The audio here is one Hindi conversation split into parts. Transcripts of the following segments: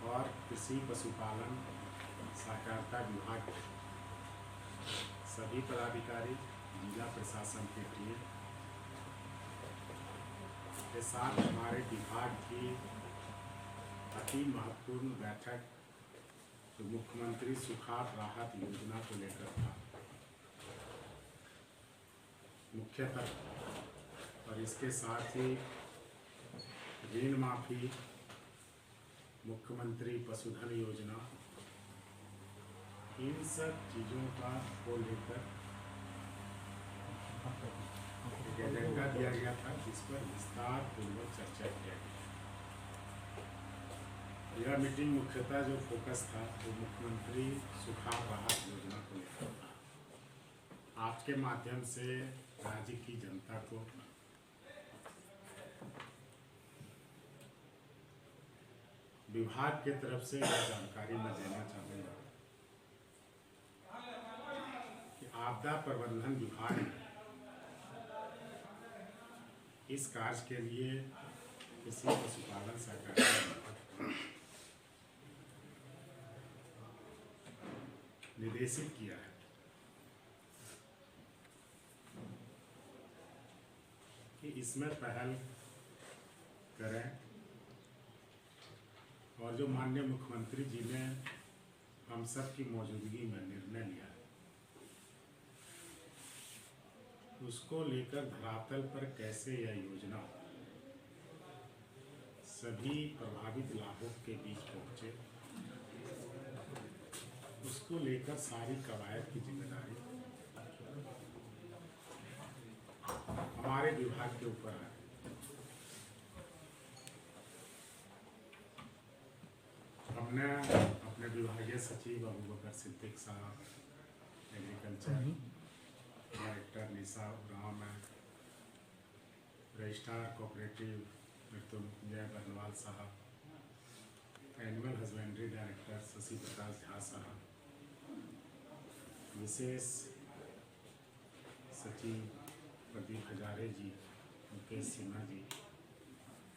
और कृषि पशुपालन सहकारिता विभाग के सभी पदाधिकारी, जिला प्रशासन के टीम के साथ हमारे विभाग की अति महत्वपूर्ण बैठक जो मुख्यमंत्री सुखाड़ राहत योजना को लेकर था मुख्यतः, और इसके साथ ही ऋण माफी, मुख्यमंत्री पशुधन योजना, इन सब चीज़ों का को लेकर एक एजेंडा दिया गया था जिस पर विस्तार पूर्वक चर्चा किया गया। यह मीटिंग मुख्यतः जो फोकस था वो मुख्यमंत्री सुखाड़ राहत योजना को लेकर था। आपके माध्यम से राज्य की जनता को विभाग के तरफ से यह जानकारी मैं देना चाहूँगा कि आपदा प्रबंधन विभाग ने इस कार्य के लिए कृषि पशुपालन सहकारिता निर्देशित किया है कि इसमें पहल करें, और जो माननीय मुख्यमंत्री जी ने हम सब की मौजूदगी में निर्णय लिया है उसको लेकर धरातल पर कैसे यह योजना सभी प्रभावित लाभुक के बीच पहुंचे, उसको लेकर सारी कवायद की जिम्मेदारी हमारे विभाग के ऊपर है। हमने अपने विभागीय सचिव अबूबकर सिद्दीक साहब, एग्रीकल्चर डायरेक्टर निशा राम, रजिस्ट्रार कोऑपरेटिव मृत्युंजय बरनवाल साहब, animal husbandry director Shashi Prakash Jha साहब, विशेष सचिव प्रदीप हजारे जी, मुकेश सिन्हा जी,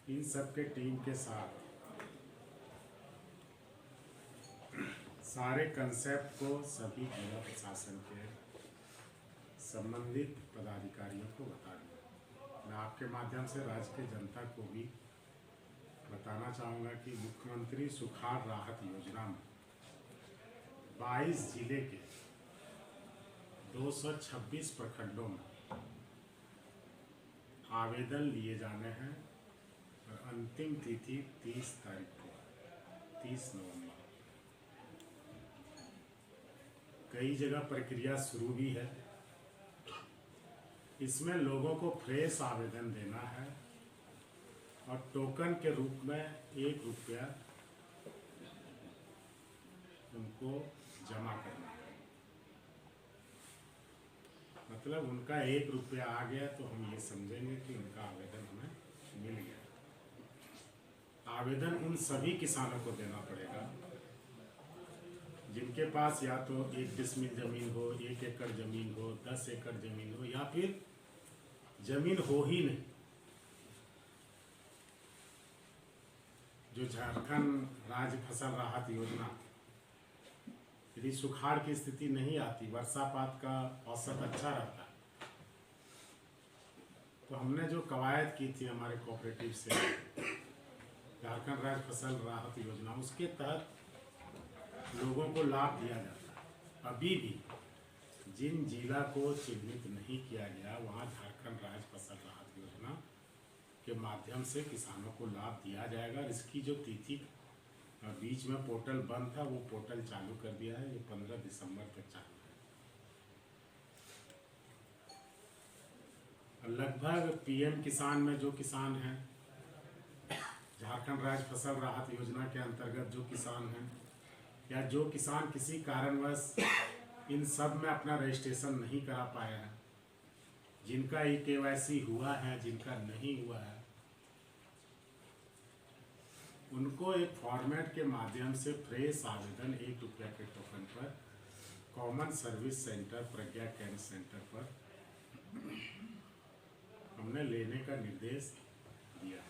इन सब के टीम के साथ सारे कंसेप्ट को सभी जिला प्रशासन के संबंधित पदाधिकारियों को बता दूँ। मैं आपके माध्यम से राज्य की जनता को भी बताना चाहूँगा कि मुख्यमंत्री सुखाड़ राहत योजना में 22 जिले के 226 प्रखंडों में आवेदन लिए जाने हैं और अंतिम तिथि 30 तारीख को 30 नवंबर। कई जगह प्रक्रिया शुरू भी है। इसमें लोगों को फ्रेश आवेदन देना है और टोकन के रूप में ₹1 उनको जमा करना है। मतलब उनका ₹1 आ गया तो हम ये समझेंगे कि उनका आवेदन हमें मिल गया। आवेदन उन सभी किसानों को देना पड़ेगा जिनके पास या तो 1 डिसमिल जमीन हो, 1 एकड़ जमीन हो, 10 एकड़ जमीन हो, या फिर जमीन हो ही नहीं। जो झारखंड राज्य फसल राहत योजना, यदि सुखाड़ की स्थिति नहीं आती, वर्षापात का औसत अच्छा रहता, तो हमने जो कवायद की थी हमारे कोऑपरेटिव से झारखंड राज्य फसल राहत योजना, उसके तहत लोगों को लाभ दिया जाता है। अभी भी जिन जिला को चिन्हित नहीं किया गया वहाँ झारखंड राज्य फसल राहत योजना के माध्यम से किसानों को लाभ दिया जाएगा। इसकी जो तिथि बीच में पोर्टल बंद था, वो पोर्टल चालू कर दिया है। ये 15 दिसंबर तक चालू है। लगभग पीएम किसान में जो किसान हैं, झारखंड राज्य फसल राहत योजना के अंतर्गत जो किसान हैं, या जो किसान किसी कारणवश इन सब में अपना रजिस्ट्रेशन नहीं करा पाया है, जिनका KYC हुआ है, जिनका नहीं हुआ है, उनको एक फॉर्मेट के माध्यम से फ्रेश आवेदन ₹1 के टोकन पर कॉमन सर्विस सेंटर, प्रज्ञा कैंप सेंटर पर हमने लेने का निर्देश दिया।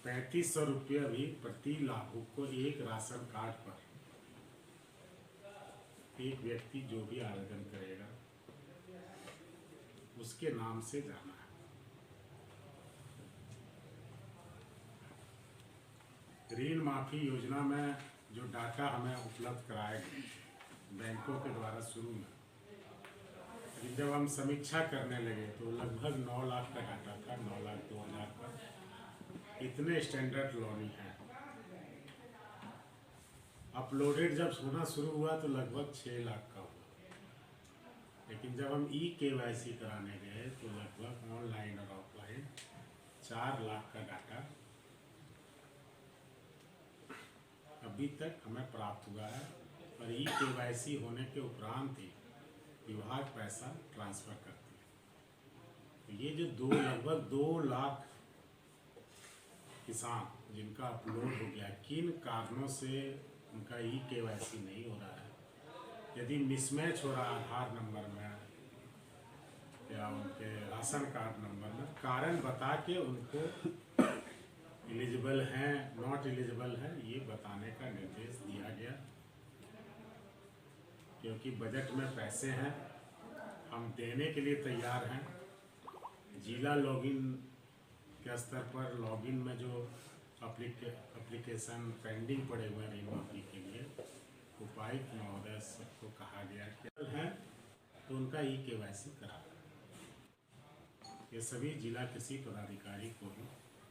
3500 रुपये भी प्रति लाभुक को एक राशन कार्ड पर एक व्यक्ति जो भी आवेदन करेगा उसके नाम से जाना है। ऋण माफी योजना में जो डाटा हमें उपलब्ध कराए गए बैंकों के द्वारा शुरू में, जब हम समीक्षा करने लगे तो लगभग 9 लाख का डाटा था, 9,02,000 का। इतने स्टैंडर्ड लोन हैं। अपलोडेड जब होना शुरू हुआ तो लगभग 6 लाख का हुआ, लेकिन जब हम KYC कराने गए तो लगभग ऑनलाइन और ऑफलाइन 4 लाख का डाटा अभी तक हमें प्राप्त हुआ है। और KYC होने के उपरांत ही विभाग पैसा ट्रांसफ़र करती है। तो ये जो लगभग 2 लाख किसान जिनका अपलोड हो गया, किन कारणों से उनका KYC नहीं हो रहा है, यदि मिसमैच हो रहा है आधार नंबर में या उनके राशन कार्ड नंबर में, कारण बता के उनको एलिजिबल हैं नॉट एलिजिबल है ये बताने का निर्देश दिया गया। क्योंकि बजट में पैसे हैं, हम देने के लिए तैयार हैं। जिला लॉगिन के स्तर पर लॉगिन में जो एप्लीकेशन पेंडिंग पड़े हुए हैं ऋण माफी के लिए, उपायुक्त महोदय सबको कहा गया कि हैं तो उनका KYC करा। ये सभी जिला कृषि पदाधिकारी को भी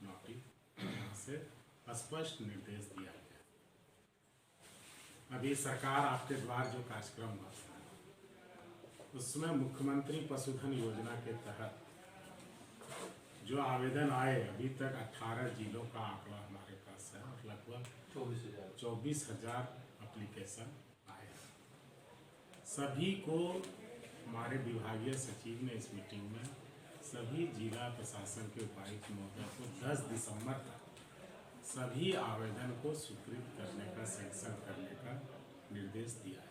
नोटिस से स्पष्ट निर्देश दिया गया। अभी सरकार आपके द्वार जो कार्यक्रम हुआ उसमें मुख्यमंत्री पशुधन योजना के तहत जो आवेदन आए, अभी तक 18 जिलों का आंकड़ा हमारे पास है और लगभग 24,000 एप्लीकेशन आए। सभी को हमारे विभागीय सचिव ने इस मीटिंग में सभी जिला प्रशासन के उपायुक्त महोदय को 10 दिसंबर तक सभी आवेदन को स्वीकृत करने का, सैंक्शन करने का निर्देश दिया है,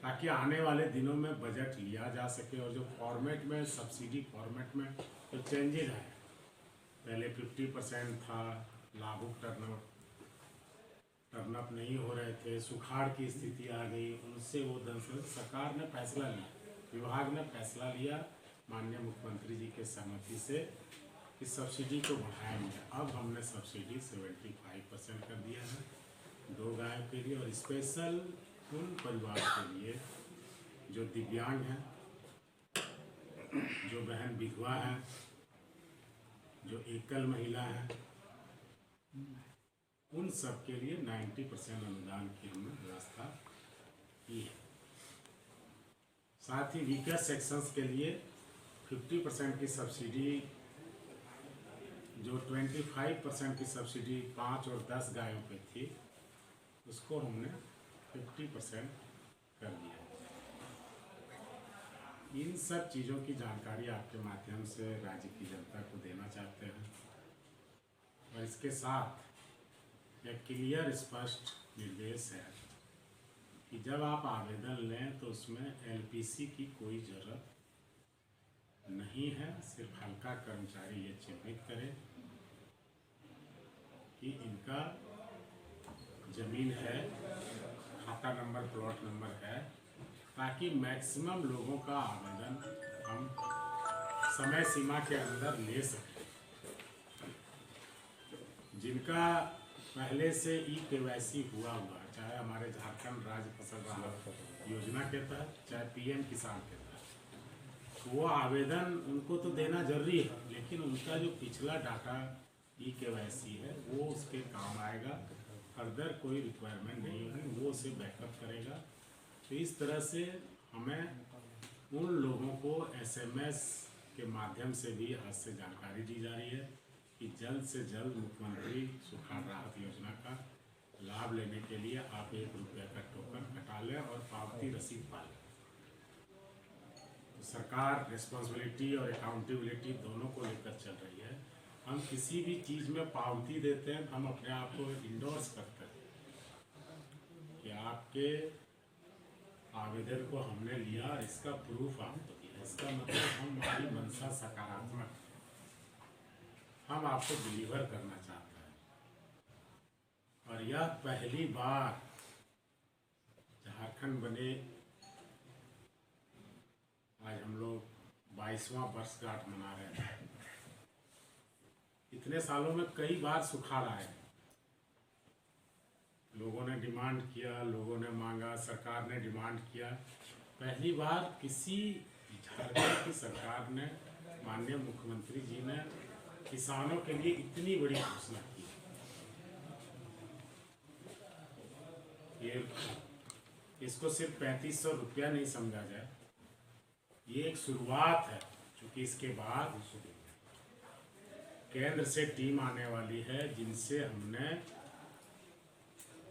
ताकि आने वाले दिनों में बजट लिया जा सके। और जो फॉर्मेट में सब्सिडी फॉर्मेट में तो चेंजेज है, पहले 50% था, लाभुक टर्नअप नहीं हो रहे थे, सुखाड़ की स्थिति आ गई, उनसे वो दरअसल सरकार ने फैसला लिया, विभाग ने फैसला लिया माननीय मुख्यमंत्री जी के सहमति से कि सब्सिडी को बढ़ाएंगे। अब हमने सब्सिडी 75% कर दिया है 2 गायों के लिए, और स्पेशल उन परिवार के लिए जो दिव्यांग हैं, जो बहन विधवा हैं, जो एकल महिला हैं, उन सब के लिए 90% अनुदान की हमने व्यवस्था की है। साथ ही वीकर सेक्शंस के लिए 50% की सब्सिडी, जो 25% की सब्सिडी 5 और 10 गायों पे थी, उसको हमने 50% कर दिया। इन सब चीज़ों की जानकारी आपके माध्यम से राज्य की जनता को देना चाहते हैं। और इसके साथ एक क्लियर स्पष्ट निर्देश है कि जब आप आवेदन लें तो उसमें LPC की कोई ज़रूरत नहीं है। सिर्फ हल्का कर्मचारी ये चिन्हित करें कि इनका ज़मीन है, खाता नंबर, प्लॉट नंबर है, ताकि मैक्सिमम लोगों का आवेदन हम समय सीमा के अंदर ले सकें। जिनका पहले से KYC हुआ, चाहे हमारे झारखंड राज्य फसल राहत योजना के तहत, चाहे PM किसान के तहत, वो आवेदन उनको तो देना जरूरी है, लेकिन उनका जो पिछला डाटा KYC है वो उसके काम आएगा। फर्दर कोई रिक्वायरमेंट नहीं होगी, वो उसे बैकअप करेगा। तो इस तरह से हमें उन लोगों को SMS के माध्यम से भी आज से जानकारी दी जा रही है कि जल्द से जल्द मुख्यमंत्री सुखाड़ राहत योजना का लाभ लेने के लिए आप ₹1 का टोकन कटा लें और पावती रसीद पा लें। तो सरकार रिस्पॉन्सिबिलिटी और अकाउंटेबिलिटी दोनों को लेकर चल रही है। हम किसी भी चीज़ में पावती देते हैं, हम अपने आप को इंडोर्स करते हैं कि आपके आवेदन को हमने लिया और इसका प्रूफ आपको दिया। इसका मतलब हमारी मंशा सकारात्मक। हम आपको डिलीवर करना चाहते हैं। और यह पहली बार झारखंड बने, आज हम लोग 22वां वर्षगांठ मना रहे हैं। इतने सालों में कई बार सुखाड़ आए, लोगों ने डिमांड किया, लोगों ने मांगा, सरकार ने डिमांड किया। पहली बार किसी झारखंड की सरकार ने, माननीय मुख्यमंत्री जी ने किसानों के लिए इतनी बड़ी घोषणा की। ये इसको सिर्फ 3500 रुपया नहीं समझा जाए, ये एक शुरुआत है, क्योंकि इसके बाद केंद्र से टीम आने वाली है, जिनसे हमने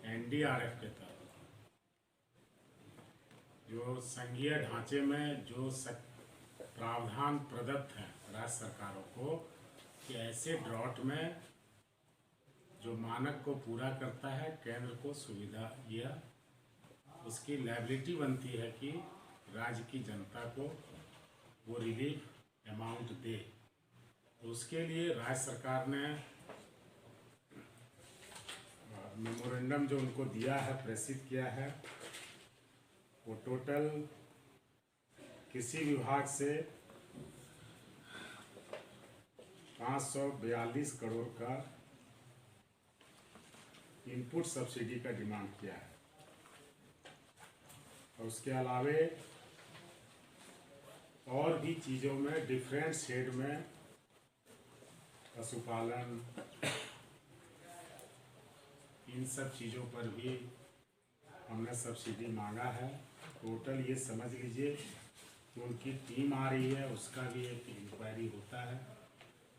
NDRF के तहत जो संघीय ढांचे में जो प्रावधान प्रदत्त हैं राज्य सरकारों को कि ऐसे ड्रॉट में जो मानक को पूरा करता है, केंद्र को सुविधा, यह उसकी लायबिलिटी बनती है कि राज्य की जनता को वो रिलीफ अमाउंट दे। तो उसके लिए राज्य सरकार ने मेमोरेंडम जो उनको दिया है, प्रेषित किया है, वो टोटल कृषि विभाग से 542 करोड़ का इनपुट सब्सिडी का डिमांड किया है। और उसके अलावे और भी चीज़ों में डिफरेंट शेड में पशुपालन, इन सब चीज़ों पर भी हमने सब्सिडी मांगा है। टोटल ये समझ लीजिए कि उनकी टीम आ रही है, उसका भी एक इंक्वायरी होता है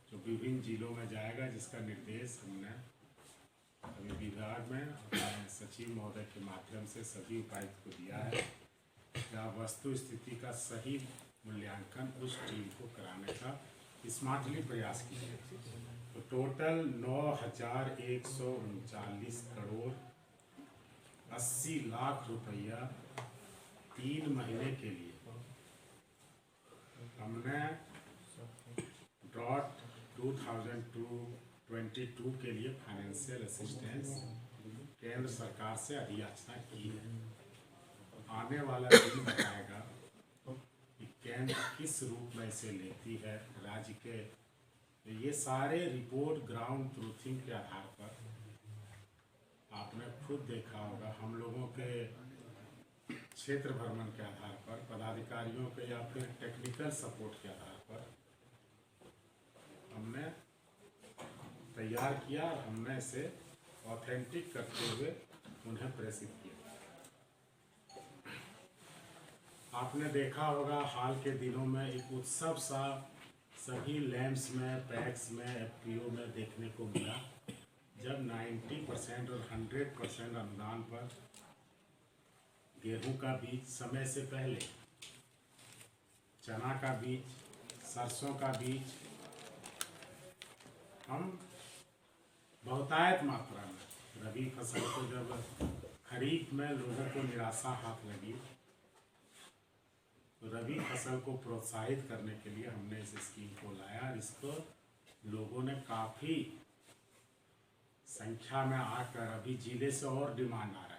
जो विभिन्न जिलों में जाएगा, जिसका निर्देश हमने अभी विभाग में अपने सचिव महोदय के माध्यम से सभी उपायुक्त को दिया है। क्या वस्तु स्थिति का सही मूल्यांकन उस टीम को कराने का स्मार्टली प्रयास किया। तो टोटल 9,139 करोड़ 80 लाख रुपया 3 महीने के लिए हमने ड्रॉट 2022 के लिए फाइनेंशियल असिस्टेंस केंद्र सरकार से अधियाचना की है। आने वाला दिन बताएगा कि केंद्र किस रूप में इसे लेती है राज्य के। ये सारे रिपोर्ट ग्राउंड ट्रूथिंग के आधार पर आपने खुद देखा होगा, हम लोगों के क्षेत्र भ्रमण के आधार पर, पदाधिकारियों के या फिर टेक्निकल सपोर्ट के आधार पर हमने तैयार किया और हमने इसे ऑथेंटिक करते हुए उन्हें प्रेषित किया। आपने देखा होगा हाल के दिनों में एक उत्सव सा सभी लैम्प्स में, पैक्स में, FPO में देखने को मिला, जब 90% और 100% अनुदान पर गेहूं का बीज समय से पहले, चना का बीज, सरसों का बीज हम बहुतायत मात्रा में रबी फसल को, जब खरीफ में लोगों को निराशा हाथ लगी तो रबी फसल को प्रोत्साहित करने के लिए हमने इस स्कीम को लाया और इसको लोगों ने काफ़ी संख्या में आकर, अभी जिले से और डिमांड आ रहा है।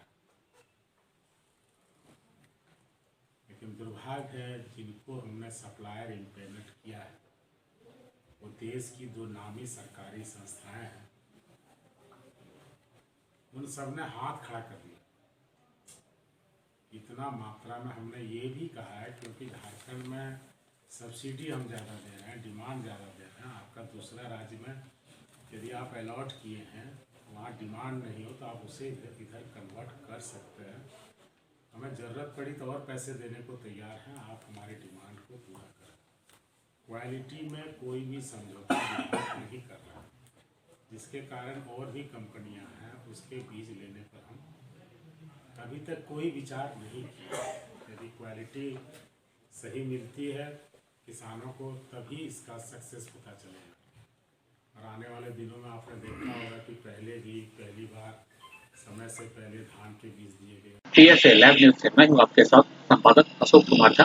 लेकिन दुर्भाग्य है, जिनको हमने सप्लायर इम्पेमेंट किया है वो देश की 2 नामी सरकारी संस्थाएं हैं, उन सब ने हाथ खड़ा कर दिया। इतना मात्रा में हमने ये भी कहा है क्योंकि झारखंड में सब्सिडी हम ज़्यादा दे रहे हैं, डिमांड ज़्यादा दे रहे हैं। आपका दूसरा राज्य में यदि आप अलॉट किए हैं, वहाँ डिमांड नहीं हो तो आप उसे इधर कन्वर्ट कर सकते हैं। हमें ज़रूरत पड़ी तो और पैसे देने को तैयार हैं, आप हमारी डिमांड को पूरा करें। क्वालिटी में कोई भी समझौता नहीं कर रहा, जिसके कारण और भी कंपनियां हैं उसके बीज लेने पर हम अभी तक कोई विचार नहीं किया। यदि क्वालिटी सही मिलती है किसानों को, तभी इसका सक्सेस पता चलेगा। और आने वाले दिनों में आपने देखा होगा कि पहली बार समय से पहले धान के बीज दिए गए। TSA लैब न्यूज से मैं हूँ आपके साथ संपादक अशोक कुमार झा।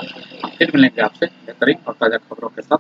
फिर मिलेंगे आपसे बेहतरीन और ताज़ा खबरों के साथ।